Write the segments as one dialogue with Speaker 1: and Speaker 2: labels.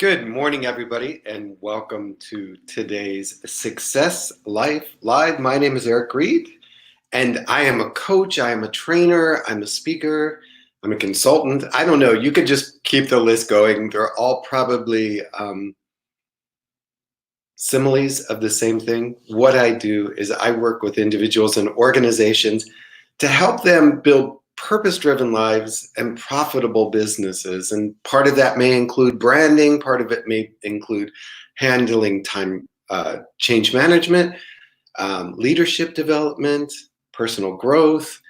Speaker 1: Good morning, everybody, and welcome to today's Success Life Live. My name is Eric Reed, and I am a coach, I am a trainer, I'm a speaker, I'm a consultant. I don't know, you could just keep the list going. They're all probably similes of the same thing. What I do is I work with individuals and organizations to help them build purpose-driven lives and profitable businesses. And part of that may include branding, part of it may include handling time change management, leadership development, personal growth.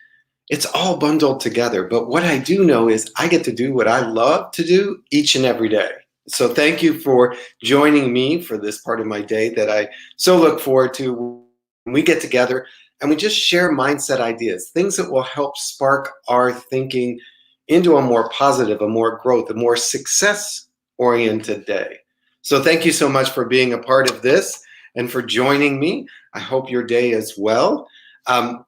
Speaker 1: It's all bundled together. But what I do know is I get to do what I love to do each and every day. So thank you for joining me for this part of my day that I so look forward to when we get together and we just share mindset ideas, things that will help spark our thinking into a more positive, a more growth, a more success-oriented day. So thank you so much for being a part of this and for joining me. I hope your day is well.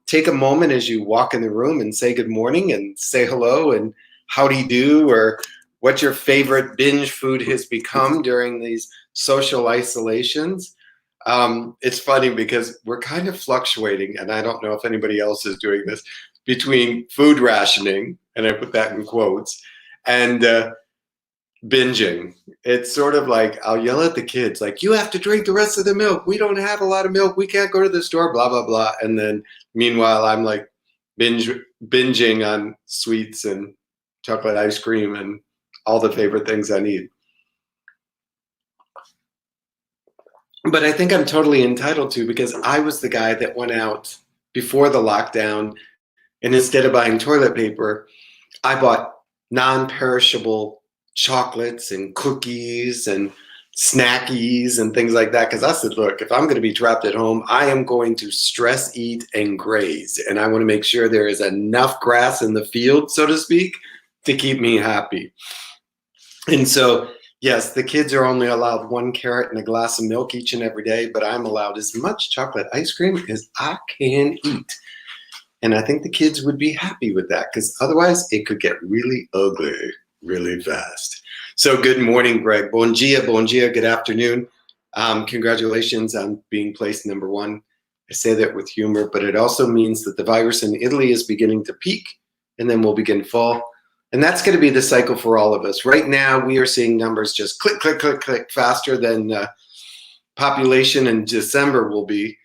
Speaker 1: Take a moment as you walk in the room and say good morning and say hello and how do you do, or what your favorite binge food has become during these social isolations. It's funny because we're kind of fluctuating, and I don't know if anybody else is doing this, between food rationing, and I put that in quotes, and binging. It's sort of like I'll yell at the kids, like, you have to drink the rest of the milk. We don't have a lot of milk. We can't go to the store, blah, blah, blah. And then meanwhile, I'm like binging on sweets and chocolate ice cream and all the favorite things I need. But I think I'm totally entitled to, because I was the guy that went out before the lockdown, and instead of buying toilet paper, I bought non-perishable chocolates and cookies and snackies and things like that, because I said, look, if I'm going to be trapped at home, I am going to stress eat and graze, and I want to make sure there is enough grass in the field, so to speak, to keep me happy. And so yes, the kids are only allowed 1 carrot and a glass of milk each and every day, but I'm allowed as much chocolate ice cream as I can eat. And I think the kids would be happy with that, because otherwise it could get really ugly really fast. So good morning, Greg. Bon dia, good afternoon. Congratulations on being placed #1. I say that with humor, but it also means that the virus in Italy is beginning to peak, and then we'll begin fall. And that's going to be the cycle for all of us. Right now, we are seeing numbers just click, click, click, click faster than population in December will be.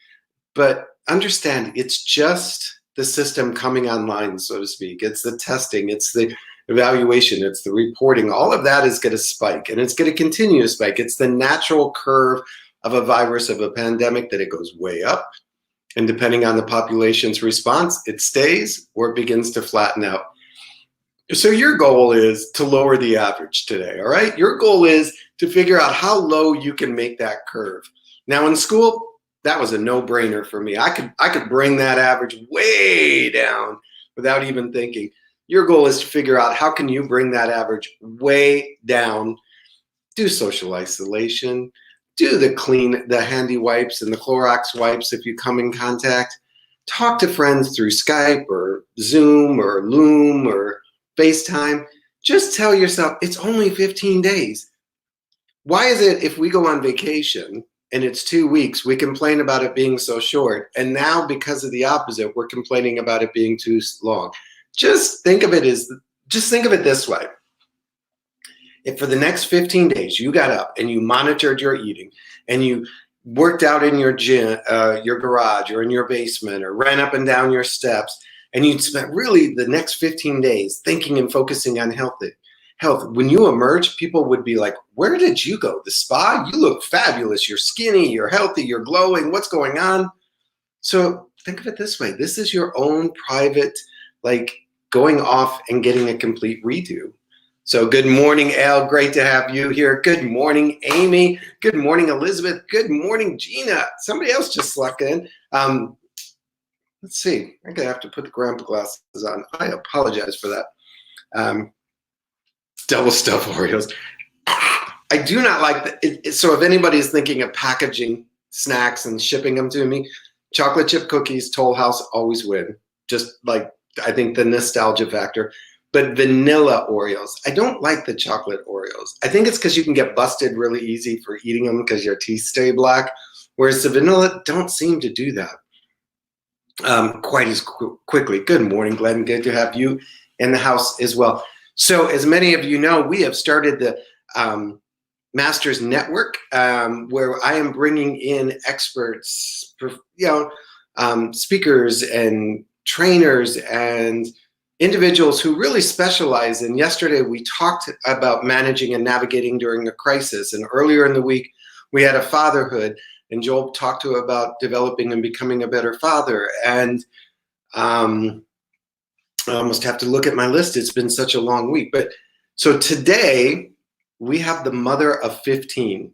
Speaker 1: But understand, it's just the system coming online, so to speak. It's the testing, it's the evaluation, it's the reporting. All of that is going to spike, and it's going to continue to spike. It's the natural curve of a virus, of a pandemic, that it goes way up. And depending on the population's response, it stays or it begins to flatten out. So your goal is to lower the average today, all right? Your goal is to figure out how low you can make that curve. Now in school, that was a no-brainer for me. I could bring that average way down without even thinking. Your goal is to figure out how can you bring that average way down. Do social isolation, do the handy wipes and the Clorox wipes if you come in contact. Talk to friends through Skype or Zoom or Loom or FaceTime. Just tell yourself it's only 15 days. Why is it if we go on vacation and it's 2 weeks, we complain about it being so short, and now because of the opposite, we're complaining about it being too long? Just think of it this way. If for the next 15 days you got up and you monitored your eating and you worked out in your gym, your garage or in your basement, or ran up and down your steps, and you'd spent really the next 15 days thinking and focusing on health, when you emerge, people would be like, where did you go? The spa? You look fabulous. You're skinny, you're healthy, you're glowing. What's going on? So think of it this way. This is your own private, like, going off and getting a complete redo. So good morning, Al. Great to have you here. Good morning, Amy. Good morning, Elizabeth. Good morning, Gina. Somebody else just slept in. Let's see. I'm going to have to put the grandpa glasses on. I apologize for that. Double stuffed Oreos. I do not like that. So if anybody is thinking of packaging snacks and shipping them to me, chocolate chip cookies, Toll House always win. Just like, I think the nostalgia factor. but vanilla Oreos. I don't like the chocolate Oreos. I think it's because you can get busted really easy for eating them because your teeth stay black, whereas the vanilla don't seem to do that quite as quickly. Good morning, Glenn. Good to have you in the house as well. So as many of you know, we have started the Masters Network, where I am bringing in experts, speakers and trainers and individuals who really specialize in. Yesterday, we talked about managing and navigating during a crisis. And earlier in the week, we had a fatherhood, and Joel talked to about developing and becoming a better father. And I almost have to look at my list. It's been such a long week. But so today, we have the mother of 15.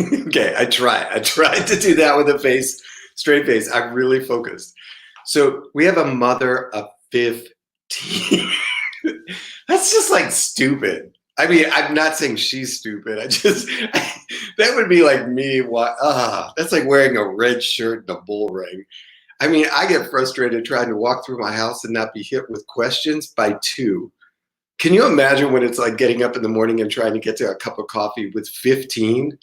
Speaker 1: Okay, I tried to do that with a straight face. I really focused. So we have a mother of 15. That's just like stupid. I mean, I'm not saying she's stupid. That would be like me. That's like wearing a red shirt and a bull ring. I mean, I get frustrated trying to walk through my house and not be hit with questions by 2. Can you imagine when it's like getting up in the morning and trying to get to a cup of coffee with 15?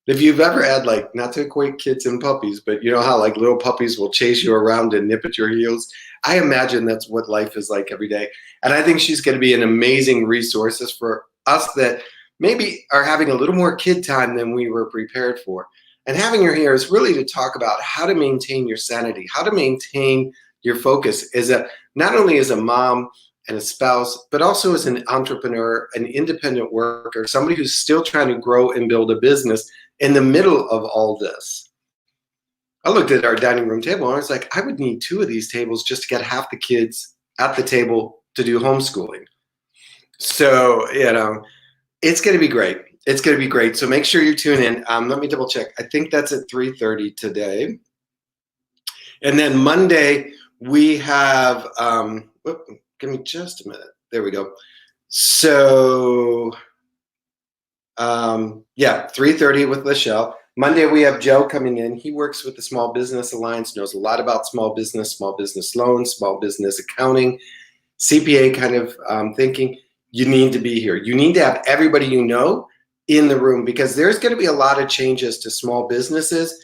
Speaker 1: If you've ever had, like, not to equate kids and puppies, but you know how like little puppies will chase you around and nip at your heels? I imagine that's what life is like every day. And I think she's going to be an amazing resource for us that maybe are having a little more kid time than we were prepared for. And having her here is really to talk about how to maintain your sanity, how to maintain your focus not only as a mom and a spouse, but also as an entrepreneur, an independent worker, somebody who's still trying to grow and build a business in the middle of all this. I looked at our dining room table and I was like, I would need 2 of these tables just to get half the kids at the table to do homeschooling. So, it's going to be great. It's going to be great. So make sure you tune in. Let me double check. I think that's at 3:30 today. And then Monday, we have, give me just a minute. There we go. So, 3:30 with Lachelle. Monday, we have Joe coming in. He works with the Small Business Alliance, knows a lot about small business loans, small business accounting, CPA kind of thinking. You need to be here. You need to have everybody you know in the room, because there's going to be a lot of changes to small businesses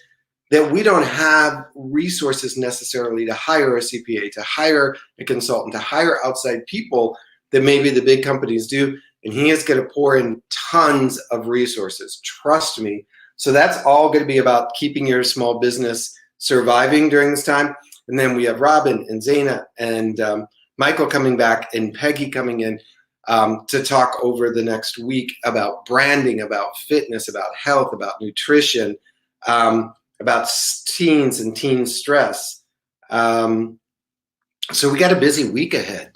Speaker 1: that we don't have resources necessarily to hire a CPA, to hire a consultant, to hire outside people that maybe the big companies do. And he is going to pour in tons of resources. Trust me. So that's all going to be about keeping your small business surviving during this time. And then we have Robin and Zaina and Michael coming back and Peggy coming in to talk over the next week about branding, about fitness, about health, about nutrition, about teens and teen stress. So we got a busy week ahead.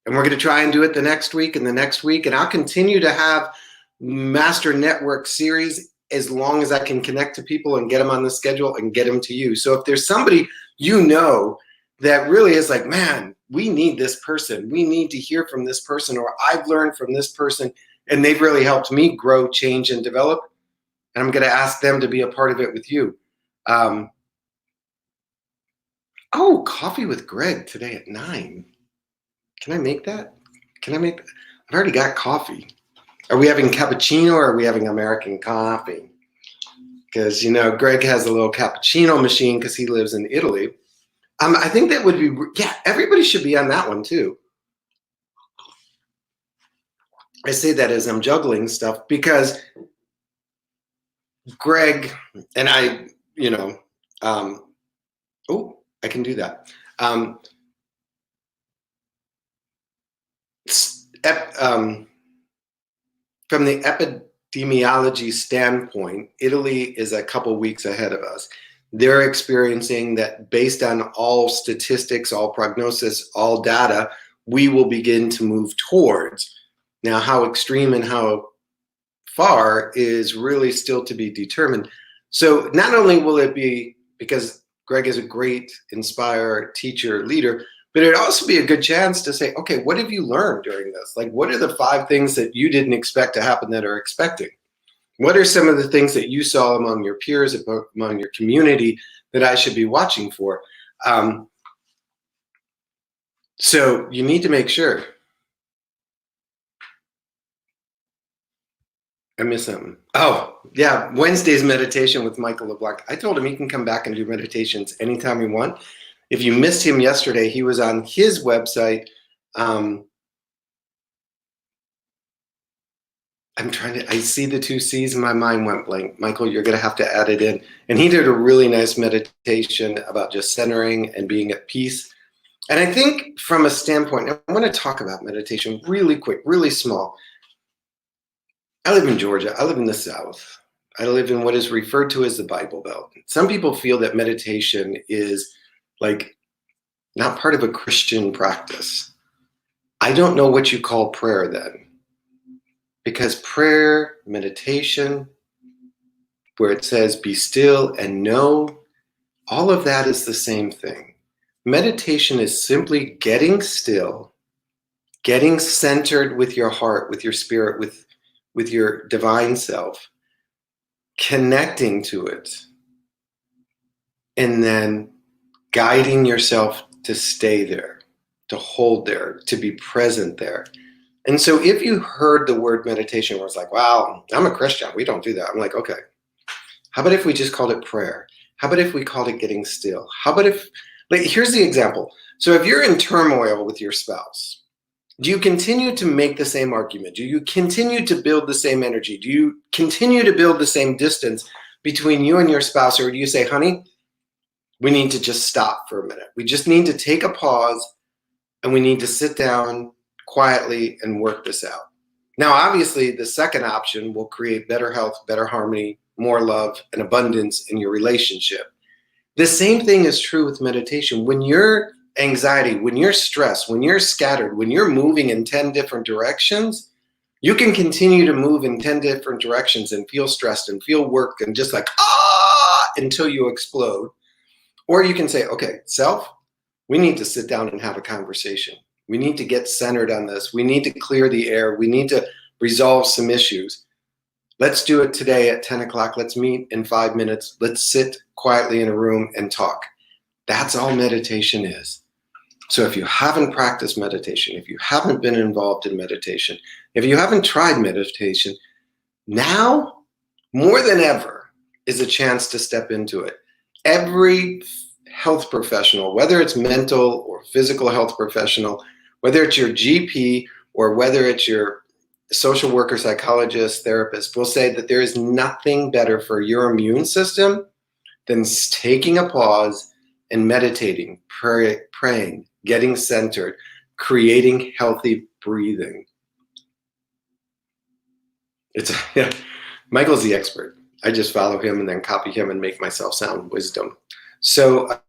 Speaker 1: And we're going to try and do it the next week and the next week. And I'll continue to have Master Network series as long as I can connect to people and get them on the schedule and get them to you. So if there's somebody you know that really is like, man, we need this person. We need to hear from this person, or I've learned from this person, and they've really helped me grow, change, and develop. And I'm going to ask them to be a part of it with you. Coffee with Greg today at 9. Can I make that? I've already got coffee. Are we having cappuccino or are we having American coffee? Because, Greg has a little cappuccino machine because he lives in Italy. I think that would be, everybody should be on that one too. I say that as I'm juggling stuff because Greg and I, I can do that. From the epidemiology standpoint, Italy is a couple weeks ahead of us. They're experiencing that based on all statistics, all prognosis, all data, we will begin to move towards. Now, how extreme and how far is really still to be determined. So not only will it be, because Greg is a great inspirer, teacher, leader, but it'd also be a good chance to say, okay, what have you learned during this? Like, what are the 5 things that you didn't expect to happen that are expecting? What are some of the things that you saw among your peers, among your community that I should be watching for? So you need to make sure. I missed something. Oh, yeah. Wednesday's meditation with Michael LeBlanc. I told him he can come back and do meditations anytime he wants. If you missed him yesterday, he was on his website. I see the two C's and my mind went blank. Michael, you're going to have to add it in. And he did a really nice meditation about just centering and being at peace. And I think from a standpoint, I want to talk about meditation really quick, really small. I live in Georgia. I live in the South. I live in what is referred to as the Bible Belt. Some people feel that meditation is like not part of a Christian practice. I don't know what you call prayer then. Because prayer, meditation, where it says be still and know, all of that is the same thing. Meditation is simply getting still, getting centered with your heart, with your spirit, with your divine self, connecting to it, and then guiding yourself to stay there, to hold there, to be present there. And so if you heard the word meditation where it's like, wow, I'm a Christian, we don't do that. I'm like, okay, how about if we just called it prayer? How about if we called it getting still? How about if, like, here's the example. So if you're in turmoil with your spouse, do you continue to make the same argument? Do you continue to build the same energy? Do you continue to build the same distance between you and your spouse? Or do you say, honey, we need to just stop for a minute. We just need to take a pause and we need to sit down quietly and work this out. Now, obviously, the second option will create better health, better harmony, more love, and abundance in your relationship. The same thing is true with meditation. When you're anxiety, when you're stressed, when you're scattered, when you're moving in 10 different directions, you can continue to move in 10 different directions and feel stressed and feel worked and just like, until you explode. Or you can say, okay, self, we need to sit down and have a conversation. We need to get centered on this. We need to clear the air. We need to resolve some issues. Let's do it today at 10 o'clock. Let's meet in 5 minutes. Let's sit quietly in a room and talk. That's all meditation is. So if you haven't practiced meditation, if you haven't been involved in meditation, if you haven't tried meditation, now more than ever is a chance to step into it. Every health professional, whether it's mental or physical health professional, whether it's your GP or whether it's your social worker, psychologist, therapist, will say that there is nothing better for your immune system than taking a pause and meditating, praying, getting centered, creating healthy breathing. Michael's the expert. I just follow him and then copy him and make myself sound wisdom. So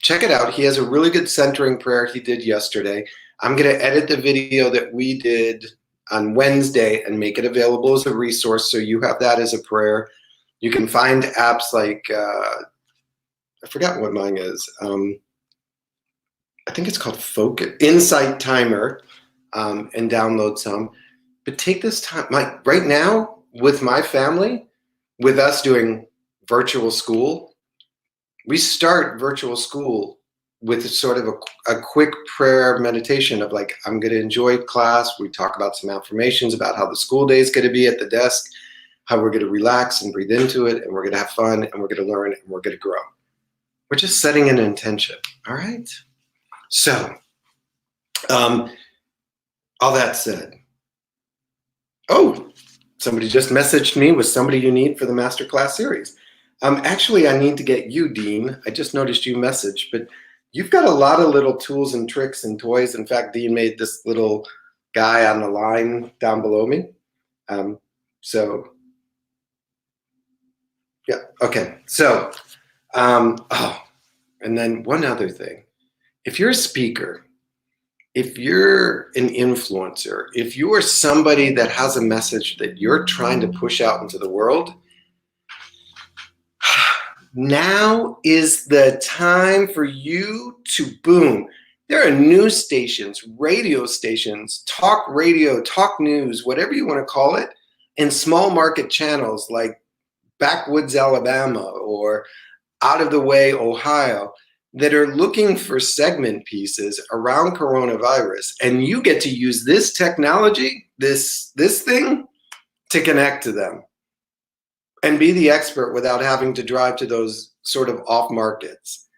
Speaker 1: check it out. He has a really good centering prayer he did yesterday. I'm going to edit the video that we did on Wednesday and make it available as a resource so you have that as a prayer. You can find apps like, I forgot what mine is. I think it's called Focus, Insight Timer, and download some. But take this time, like right now with my family, with us doing virtual school, we start virtual school with sort of a quick prayer meditation of like, I'm going to enjoy class. We talk about some affirmations about how the school day is going to be at the desk, how we're going to relax and breathe into it, and we're going to have fun, and we're going to learn, and we're going to grow. We're just setting an intention, all right? So, all that said, somebody just messaged me with somebody you need for the masterclass series. Actually, I need to get you, Dean. I just noticed you messaged, but you've got a lot of little tools and tricks and toys. In fact, Dean made this little guy on the line down below me. So, yeah, okay. So, and then one other thing. If you're a speaker, if you're an influencer, if you are somebody that has a message that you're trying to push out into the world, now is the time for you to boom. There are news stations, radio stations, talk radio, talk news, whatever you want to call it, in small market channels like Backwoods, Alabama, or Out of the Way, Ohio, that are looking for segment pieces around coronavirus, and you get to use this technology, this thing, to connect to them and be the expert without having to drive to those sort of off markets.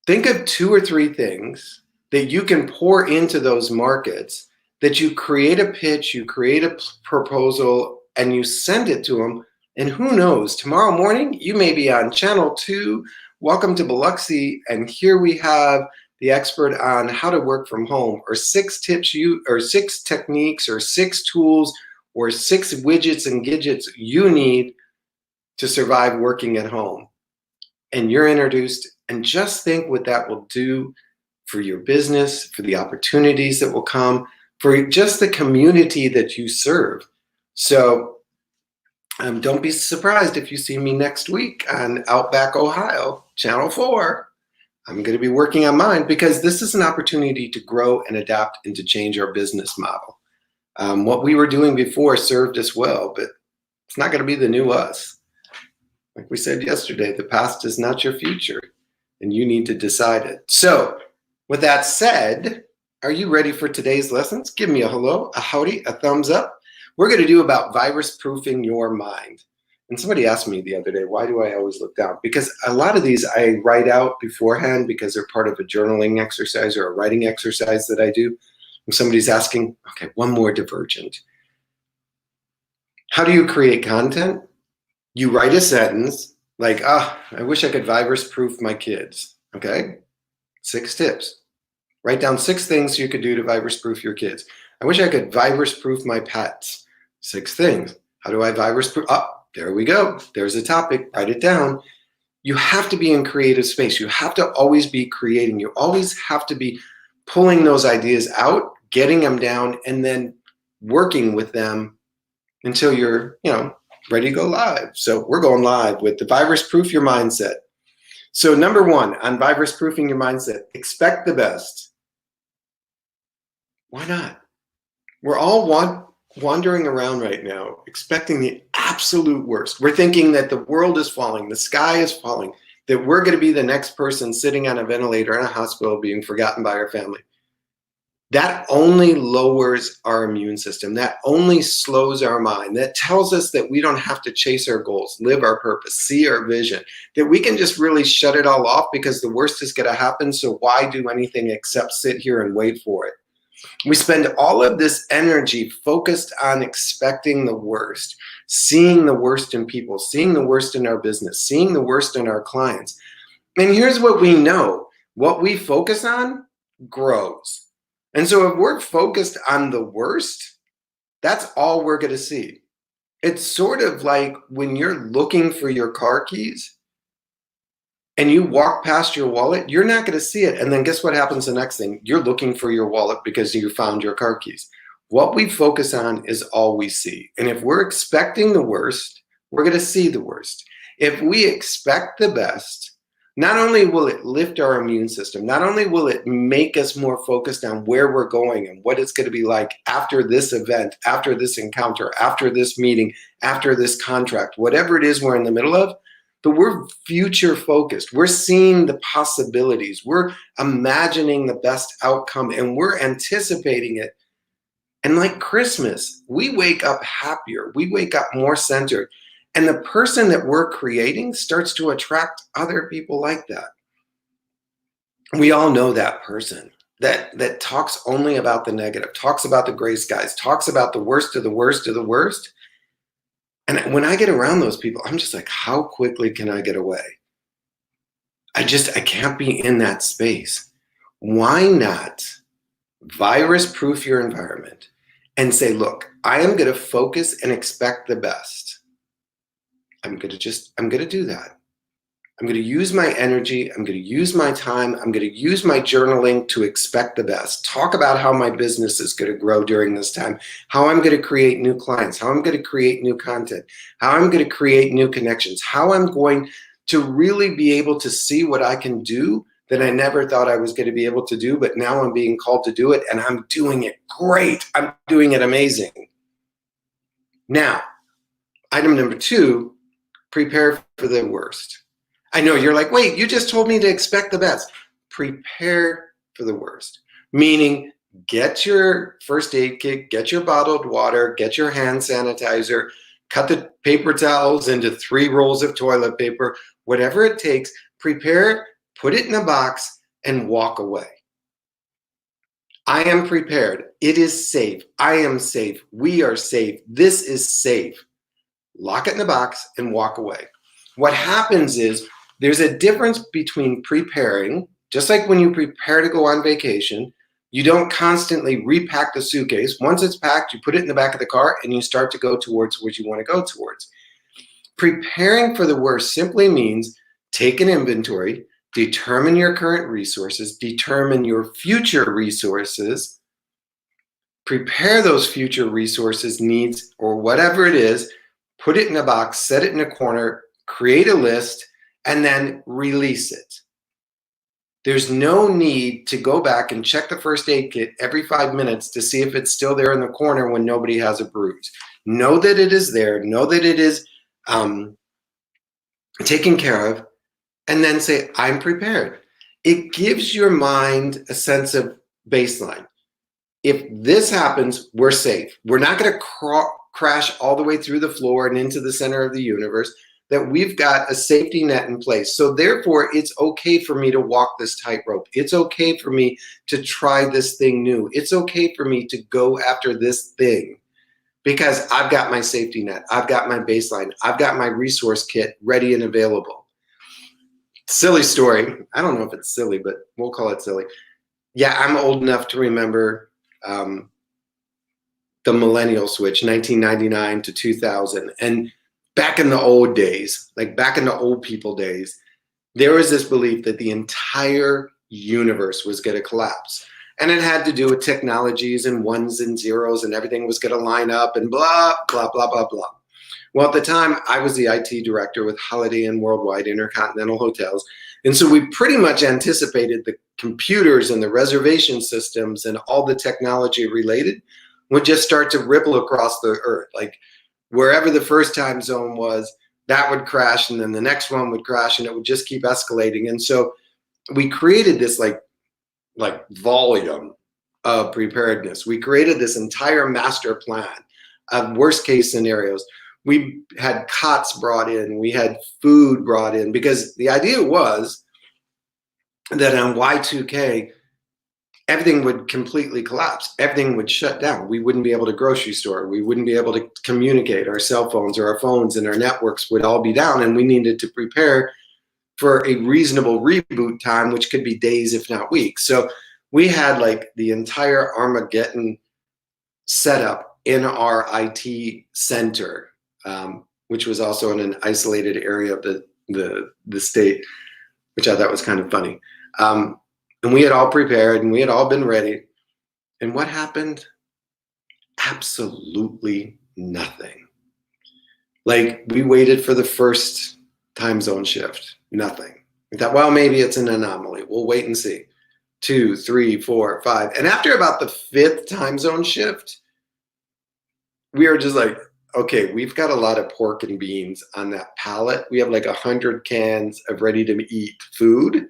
Speaker 1: Think of 2 or 3 things that you can pour into those markets, that you create a pitch, you create a proposal, and you send it to them. And who knows, tomorrow morning, you may be on channel 2. Welcome to Biloxi, and here we have the expert on how to work from home, or 6 tips or 6 techniques, or 6 tools, or 6 widgets and gadgets you need to survive working at home. And you're introduced, and just think what that will do for your business, for the opportunities that will come, for just the community that you serve. So don't be surprised if you see me next week on Outback Ohio, Channel 4. I'm going to be working on mine because this is an opportunity to grow and adapt and to change our business model. What we were doing before served us well, but it's not going to be the new us. Like we said yesterday, the past is not your future, and you need to decide it. So with that said, are you ready for today's lessons? Give me a hello, a howdy, a thumbs up. We're going to do about virus-proofing your mind. And somebody asked me the other day, why do I always look down? Because a lot of these I write out beforehand because they're part of a journaling exercise or a writing exercise that I do. And somebody's asking, okay, one more divergent. How do you create content? You write a sentence like, I wish I could virus-proof my kids. Okay, 6 tips. Write down 6 things you could do to virus-proof your kids. I wish I could virus-proof my pets. 6 things. How do I virus-proof? There we go. There's a topic. Write it down. You have to be in creative space. You have to always be creating. You always have to be pulling those ideas out, getting them down, and then working with them until you're, ready to go live. So we're going live with the virus-proof your mindset. So number 1 on virus-proofing your mindset, expect the best. Why not? We're all wandering around right now, expecting the absolute worst. We're thinking that the world is falling, the sky is falling, that we're going to be the next person sitting on a ventilator in a hospital being forgotten by our family. That only lowers our immune system. That only slows our mind. That tells us that we don't have to chase our goals, live our purpose, see our vision, that we can just really shut it all off because the worst is going to happen. So why do anything except sit here and wait for it? We spend all of this energy focused on expecting the worst, seeing the worst in people, seeing the worst in our business, seeing the worst in our clients. And here's what we know. What we focus on grows. And so if we're focused on the worst, that's all we're going to see. It's sort of like when you're looking for your car keys and you walk past your wallet, you're not going to see it. And then guess what happens the next thing? You're looking for your wallet because you found your car keys. What we focus on is all we see. And if we're expecting the worst, we're going to see the worst. If we expect the best, not only will it lift our immune system, not only will it make us more focused on where we're going and what it's going to be like after this event, after this encounter, after this meeting, after this contract, whatever it is we're in the middle of, but we're future focused. We're seeing the possibilities. We're imagining the best outcome and we're anticipating it. And like Christmas, we wake up happier. We wake up more centered. And the person that we're creating starts to attract other people like that. We all know that person that talks only about the negative, talks about the gray skies, talks about the worst of the worst of the worst. And when I get around those people, I'm just like, how quickly can I get away? I can't be in that space. Why not virus-proof your environment and say, look, I am going to focus and expect the best. I'm going to do that. I'm going to use my energy. I'm going to use my time. I'm going to use my journaling to expect the best. Talk about how my business is going to grow during this time, how I'm going to create new clients, how I'm going to create new content, how I'm going to create new connections, how I'm going to really be able to see what I can do that I never thought I was going to be able to do, but now I'm being called to do it and I'm doing it great. I'm doing it amazing. Now, item number 2, prepare for the worst. I know you're like, wait, you just told me to expect the best. Prepare for the worst, meaning get your first aid kit, get your bottled water, get your hand sanitizer, cut the paper towels into 3 rolls of toilet paper, whatever it takes, prepare, put it in a box, and walk away. I am prepared. It is safe. I am safe. We are safe. This is safe. Lock it in the box and walk away. What happens is there's a difference between preparing, just like when you prepare to go on vacation, you don't constantly repack the suitcase. Once it's packed, you put it in the back of the car and you start to go towards what you want to go towards. Preparing for the worst simply means take an inventory, determine your current resources, determine your future resources, prepare those future resources, needs, or whatever it is, put it in a box, set it in a corner, create a list, and then release it. There's no need to go back and check the first aid kit every 5 minutes to see if it's still there in the corner when nobody has a bruise. Know that it is there, know that it is taken care of, and then say, I'm prepared. It gives your mind a sense of baseline. If this happens, we're safe. We're not going to crash all the way through the floor and into the center of the universe, that we've got a safety net in place. So therefore, it's okay for me to walk this tightrope. It's okay for me to try this thing new. It's okay for me to go after this thing because I've got my safety net. I've got my baseline. I've got my resource kit ready and available. Silly story. I don't know if it's silly, but we'll call it silly. Yeah, I'm old enough to remember the millennial switch, 1999 to 2000. And back in the old days, like back in the old people days, there was this belief that the entire universe was going to collapse. And it had to do with technologies and ones and zeros and everything was going to line up and blah, blah, blah, blah, blah. Well, at the time, I was the IT director with Holiday Inn Worldwide Intercontinental Hotels. And so we pretty much anticipated the computers and the reservation systems and all the technology related would just start to ripple across the earth. Like wherever the first time zone was, that would crash, and then the next one would crash, and it would just keep escalating. And so we created this like volume of preparedness. We created this entire master plan of worst case scenarios. We had cots brought in, we had food brought in, because the idea was that on Y2K, everything would completely collapse. Everything would shut down. We wouldn't be able to grocery store. We wouldn't be able to communicate. Our cell phones or our phones and our networks would all be down, and we needed to prepare for a reasonable reboot time, which could be days, if not weeks. So we had like the entire Armageddon setup in our IT center, which was also in an isolated area of the state, which I thought was kind of funny. And we had all prepared and we had all been ready. And what happened? Absolutely nothing. Like we waited for the first time zone shift, nothing. We thought, well, maybe it's an anomaly. We'll wait and see. 2, 3, 4, 5. And after about the 5th time zone shift, we were just like, okay, we've got a lot of pork and beans on that pallet. We have like 100 cans of ready to eat food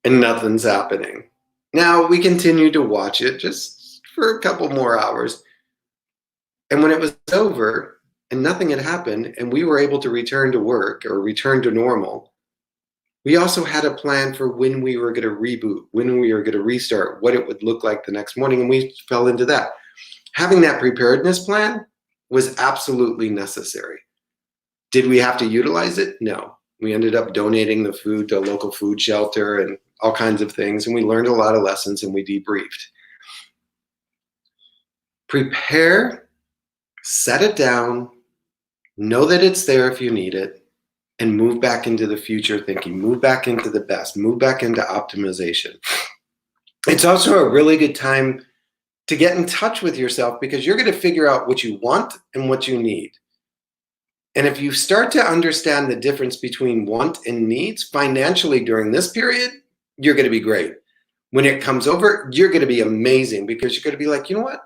Speaker 1: and nothing's happening. Now we continued to watch it just for a couple more hours. And when it was over and nothing had happened and we were able to return to work or return to normal, we also had a plan for when we were going to reboot, when we were going to restart, what it would look like the next morning. And we fell into that. Having that preparedness plan was absolutely necessary. Did we have to utilize it? No. We ended up donating the food to a local food shelter and all kinds of things, and we learned a lot of lessons and we debriefed. Prepare, set it down, know that it's there if you need it, and move back into the future thinking, move back into the best, move back into optimization. It's also a really good time to get in touch with yourself because you're going to figure out what you want and what you need. And if you start to understand the difference between want and needs financially during this period, you're going to be great. When it comes over, you're going to be amazing because you're going to be like, you know what?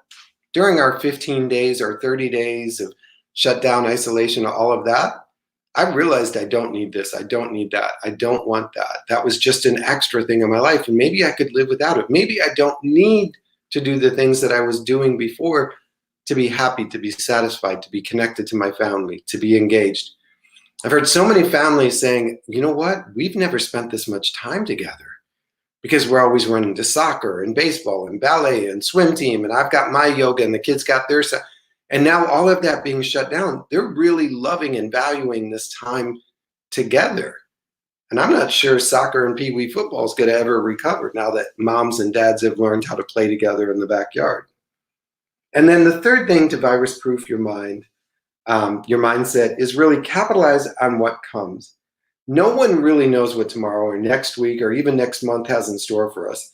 Speaker 1: During our 15 days or 30 days of shutdown, isolation, all of that, I realized I don't need this. I don't need that. I don't want that. That was just an extra thing in my life. And maybe I could live without it. Maybe I don't need to do the things that I was doing before to be happy, to be satisfied, to be connected to my family, to be engaged. I've heard so many families saying, you know what? We've never spent this much time together because we're always running to soccer and baseball and ballet and swim team. And I've got my yoga and the kids got their stuff. And now all of that being shut down, they're really loving and valuing this time together. And I'm not sure soccer and Pee Wee football is going to ever recover now that moms and dads have learned how to play together in the backyard. And then the third thing to virus-proof your mind, your mindset, is really capitalize on what comes. No one really knows what tomorrow or next week or even next month has in store for us.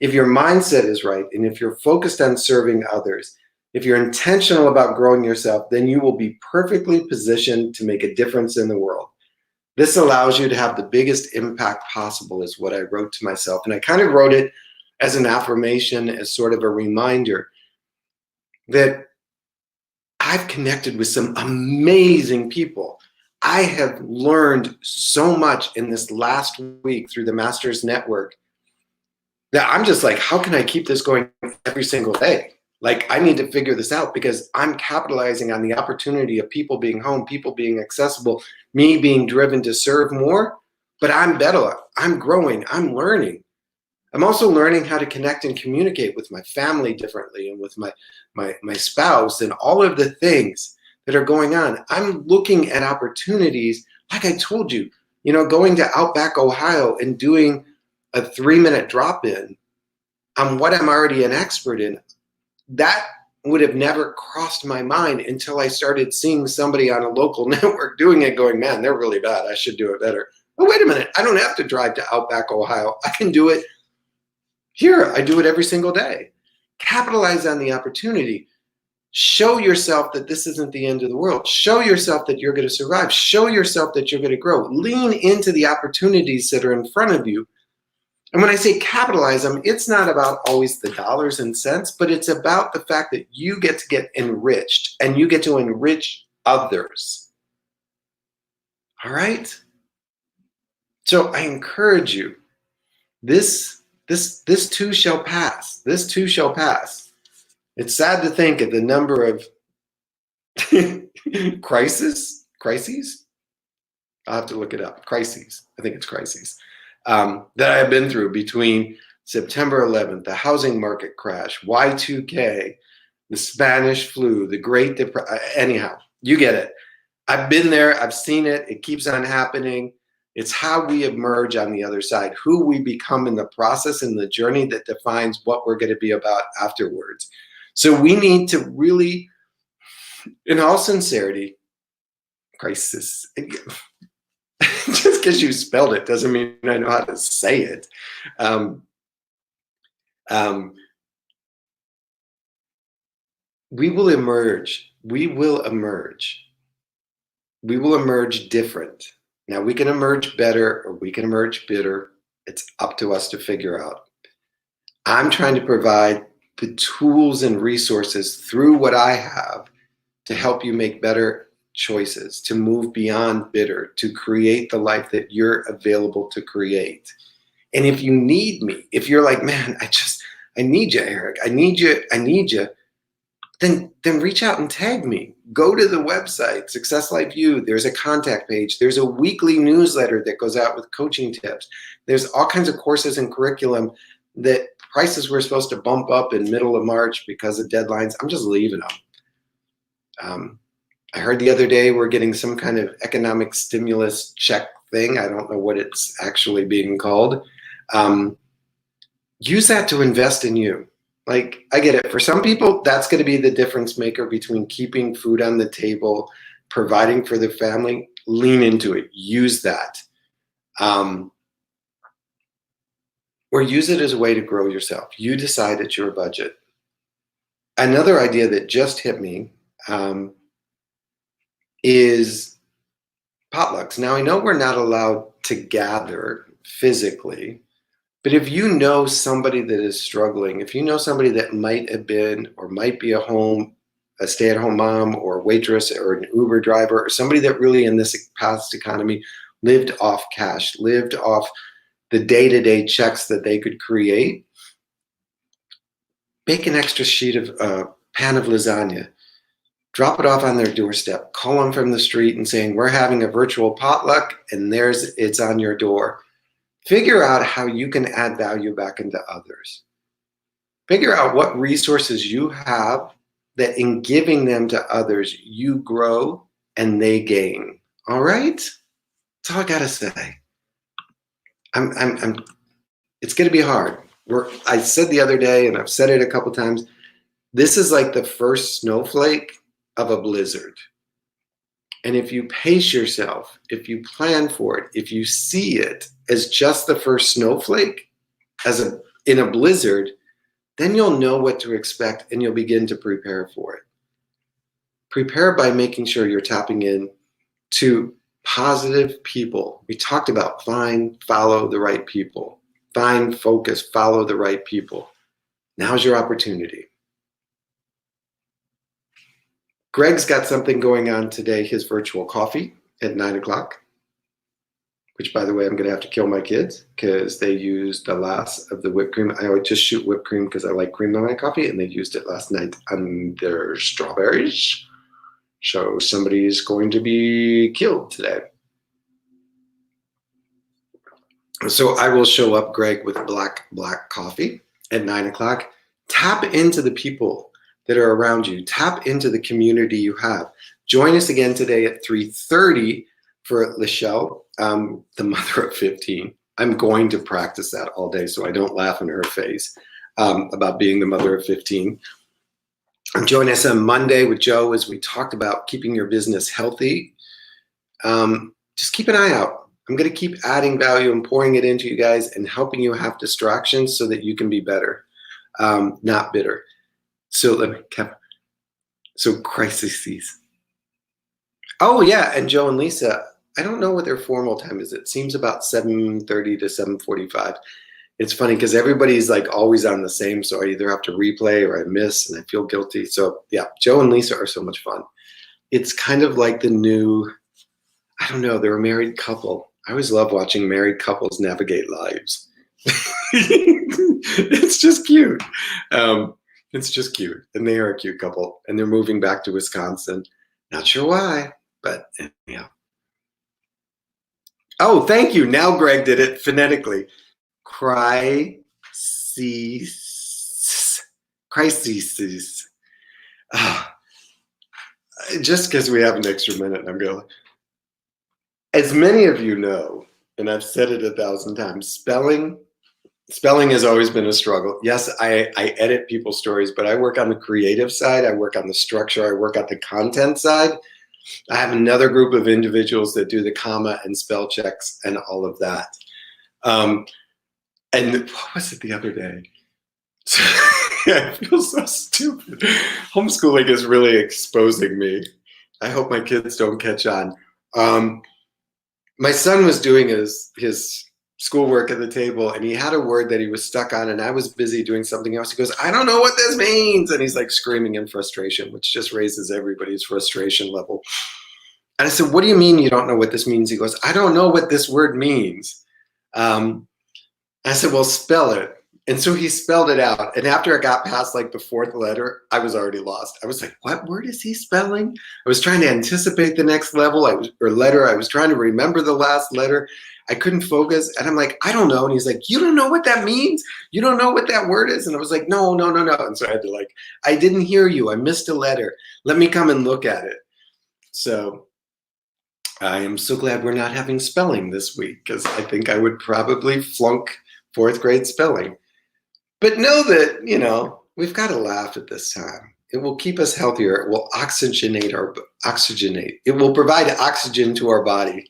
Speaker 1: If your mindset is right and if you're focused on serving others, if you're intentional about growing yourself, then you will be perfectly positioned to make a difference in the world. This allows you to have the biggest impact possible, is what I wrote to myself. And I kind of wrote it as an affirmation, as sort of a reminder that I've connected with some amazing people. I have learned so much in this last week through the Masters Network that I'm just like, how can I keep this going every single day? Like, I need to figure this out because I'm capitalizing on the opportunity of people being home, people being accessible, me being driven to serve more, but I'm better. I'm growing. I'm learning. I'm also learning how to connect and communicate with my family differently and with my spouse and all of the things that are going on. I'm looking at opportunities, like I told you, going to Outback, Ohio and doing a 3-minute drop-in on what I'm already an expert in. That would have never crossed my mind until I started seeing somebody on a local network doing it, going, man, they're really bad. I should do it better. Oh, wait a minute. I don't have to drive to Outback, Ohio. I can do it here. I do it every single day. Capitalize on the opportunity. Show yourself that this isn't the end of the world. Show yourself that you're going to survive. Show yourself that you're going to grow. Lean into the opportunities that are in front of you. And when I say capitalize them, it's not about always the dollars and cents, but it's about the fact that you get to get enriched and you get to enrich others. All right? So I encourage you, this too shall pass. This too shall pass. It's sad to think of the number of crises. I'll have to look it up. Crises. I think it's crises. That I have been through between September 11th, the housing market crash, Y2K, the Spanish flu, the Great Depression. Anyhow, you get it. I've been there. I've seen it. It keeps on happening. It's how we emerge on the other side, who we become in the process and the journey that defines what we're going to be about afterwards. So we need to really, in all sincerity, crisis. Just because you spelled it doesn't mean I know how to say it. We will emerge. We will emerge. We will emerge different. Now, we can emerge better or we can emerge bitter. It's up to us to figure out. I'm trying to provide the tools and resources through what I have to help you make better choices, to move beyond bitter, to create the life that you're available to create. And if you need me, if you're like, man, I need you, Eric, I need you, then reach out and tag me. Go to the website, Success Life U. There's a contact page. There's a weekly newsletter that goes out with coaching tips. There's all kinds of courses and curriculum that prices were supposed to bump up in middle of March because of deadlines. I'm just leaving them. I heard the other day we're getting some kind of economic stimulus check thing. I don't know what it's actually being called. Use that to invest in you. Like, I get it. For some people, that's going to be the difference maker between keeping food on the table, providing for their family. Lean into it. Use that. Or use it as a way to grow yourself. You decide it's your budget. Another idea that just hit me is potlucks. Now, I know we're not allowed to gather physically, but if you know somebody that is struggling, if you know somebody that might have been or might be a home a stay-at-home mom or waitress or an Uber driver or somebody that really in this past economy lived off cash, lived off the day-to-day checks that they could create. Make an extra sheet of pan of lasagna. Drop it off on their doorstep. Call them from the street and saying, we're having a virtual potluck, and it's on your door. Figure out how you can add value back into others. Figure out what resources you have that in giving them to others, you grow and they gain. All right? That's all I gotta say. It's gonna be hard. I said the other day, and I've said it a couple times, this is like the first snowflake of a blizzard. And if you pace yourself, if you plan for it, if you see it as just the first snowflake in a blizzard, then you'll know what to expect and you'll begin to prepare for it. Prepare by making sure you're tapping in to positive people. We talked about follow the right people. Find, focus, follow the right people. Now's your opportunity. Greg's got something going on today, his virtual coffee at 9 o'clock, which, by the way, I'm going to have to kill my kids because they used the last of the whipped cream. I always just shoot whipped cream because I like cream in my coffee, and they used it last night on their strawberries. So somebody's going to be killed today. So I will show up, Greg, with black coffee at 9 o'clock. Tap into the people that are around you. Tap into the community you have. Join us again today at 3:30 for Lachelle, the mother of 15. I'm going to practice that all day so I don't laugh in her face about being the mother of 15. Join us on Monday with Joe as we talked about keeping your business healthy. Just keep an eye out. I'm going to keep adding value and pouring it into you guys and helping you have distractions so that you can be better, not bitter. So crises. Oh yeah, and Joe and Lisa, I don't know what their formal time is. It seems about 7:30 to 7:45. It's funny because everybody's like always on the same, so I either have to replay or I miss and I feel guilty. So yeah, Joe and Lisa are so much fun. It's kind of like the new, I don't know, they're a married couple. I always love watching married couples navigate lives. It's just cute. It's just cute. And they are a cute couple. And they're moving back to Wisconsin. Not sure why, but yeah. Oh, thank you. Now Greg did it phonetically. Crises. Just because we have an extra minute, I'm going to. As many of you know, and I've said it 1,000 times, spelling has always been a struggle. Yes, I edit people's stories, but I work on the creative side. I work on the structure. I work on the content side. I have another group of individuals that do the comma and spell checks and all of that. And what was it the other day? I feel so stupid. Homeschooling is really exposing me. I hope my kids don't catch on. My son was doing his schoolwork at the table, and he had a word that he was stuck on, and I was busy doing something else. He goes, I don't know what this means. And he's like screaming in frustration, which just raises everybody's frustration level. And I said, what do you mean you don't know what this means? He goes, I don't know what this word means. I said, well, spell it. And so he spelled it out. And after I got past like the fourth letter, I was already lost. I was like, what word is he spelling? I was trying to anticipate the next level letter. I was trying to remember the last letter. I couldn't focus. And I'm like, I don't know. And he's like, you don't know what that means? You don't know what that word is? And I was like, no. And so I had to I didn't hear you. I missed a letter. Let me come and look at it. So I am so glad we're not having spelling this week because I think I would probably flunk 4th grade spelling. But know that, we've got to laugh at this time. It will keep us healthier. It will oxygenate. It will provide oxygen to our body.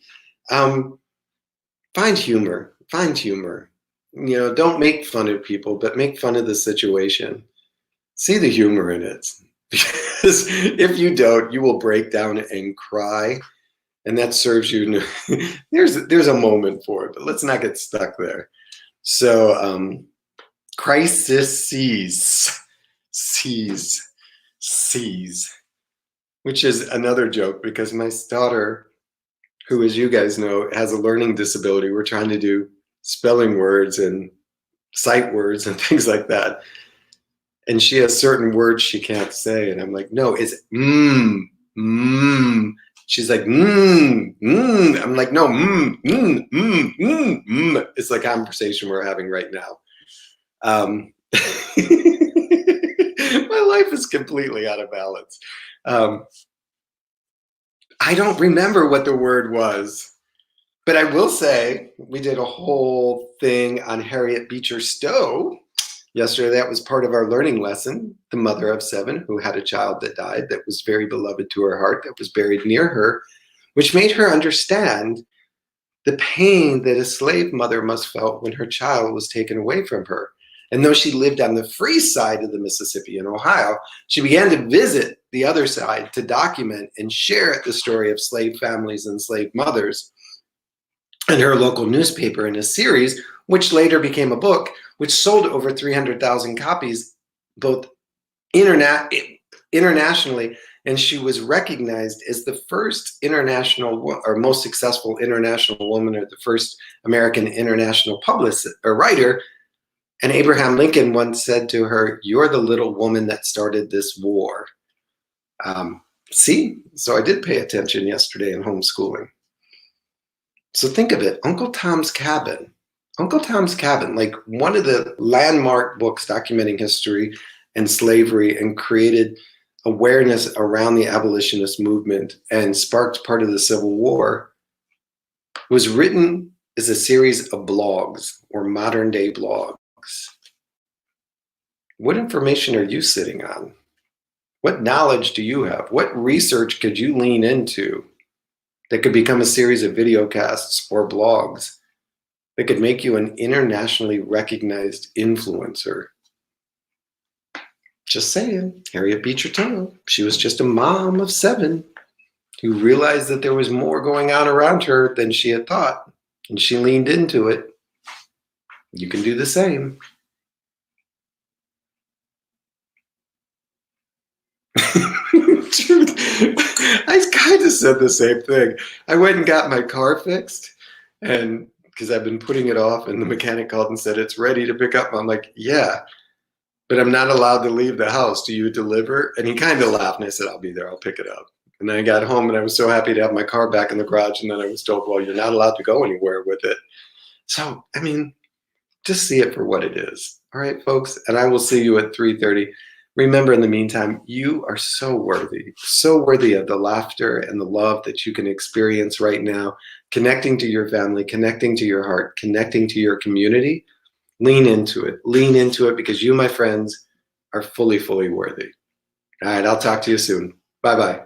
Speaker 1: Find humor. Don't make fun of people, but make fun of the situation. See the humor in it. Because if you don't, you will break down and cry. And that serves you. There's a moment for it, but let's not get stuck there. So, crises. C's, which is another joke because my daughter, who, as you guys know, has a learning disability, we're trying to do spelling words and sight words and things like that. And she has certain words she can't say. And I'm like, no, it's mmm. She's like, I'm like, no, It's the conversation we're having right now. My life is completely out of balance. I don't remember what the word was, but I will say we did a whole thing on Harriet Beecher Stowe yesterday. That was part of our learning lesson, the mother of 7 who had a child that died that was very beloved to her heart, that was buried near her, which made her understand the pain that a slave mother must felt when her child was taken away from her. And though she lived on the free side of the Mississippi in Ohio, she began to visit the other side to document and share the story of slave families and slave mothers in her local newspaper in a series, which later became a book, which sold over 300,000 copies, both internationally, and she was recognized as the first international or most successful international woman, or the first American international publicist or writer. And Abraham Lincoln once said to her, "You're the little woman that started this war." See, so I did pay attention yesterday in homeschooling. So think of it, Uncle Tom's Cabin. Uncle Tom's Cabin, like one of the landmark books documenting history and slavery and created awareness around the abolitionist movement and sparked part of the Civil War, was written as a series of blogs or modern day blogs. What information are you sitting on? What knowledge do you have? What research could you lean into that could become a series of videocasts or blogs that could make you an internationally recognized influencer? Just saying, Harriet Beecher Stowe, she was just a mom of 7 who realized that there was more going on around her than she had thought, and she leaned into it. You can do the same. I kind of said the same thing. I went and got my car fixed, and because I've been putting it off, and the mechanic called and said it's ready to pick up. I'm like, yeah, but I'm not allowed to leave the house. Do you deliver? And he kind of laughed, and I said, I'll be there. I'll pick it up. And then I got home, and I was so happy to have my car back in the garage. And then I was told, well, you're not allowed to go anywhere with it. So, I mean, just see it for what it is. All right, folks. And I will see you at 3:30. Remember, in the meantime, you are so worthy of the laughter and the love that you can experience right now, connecting to your family, connecting to your heart, connecting to your community. Lean into it because you, my friends, are fully worthy. All right, I'll talk to you soon. Bye-bye.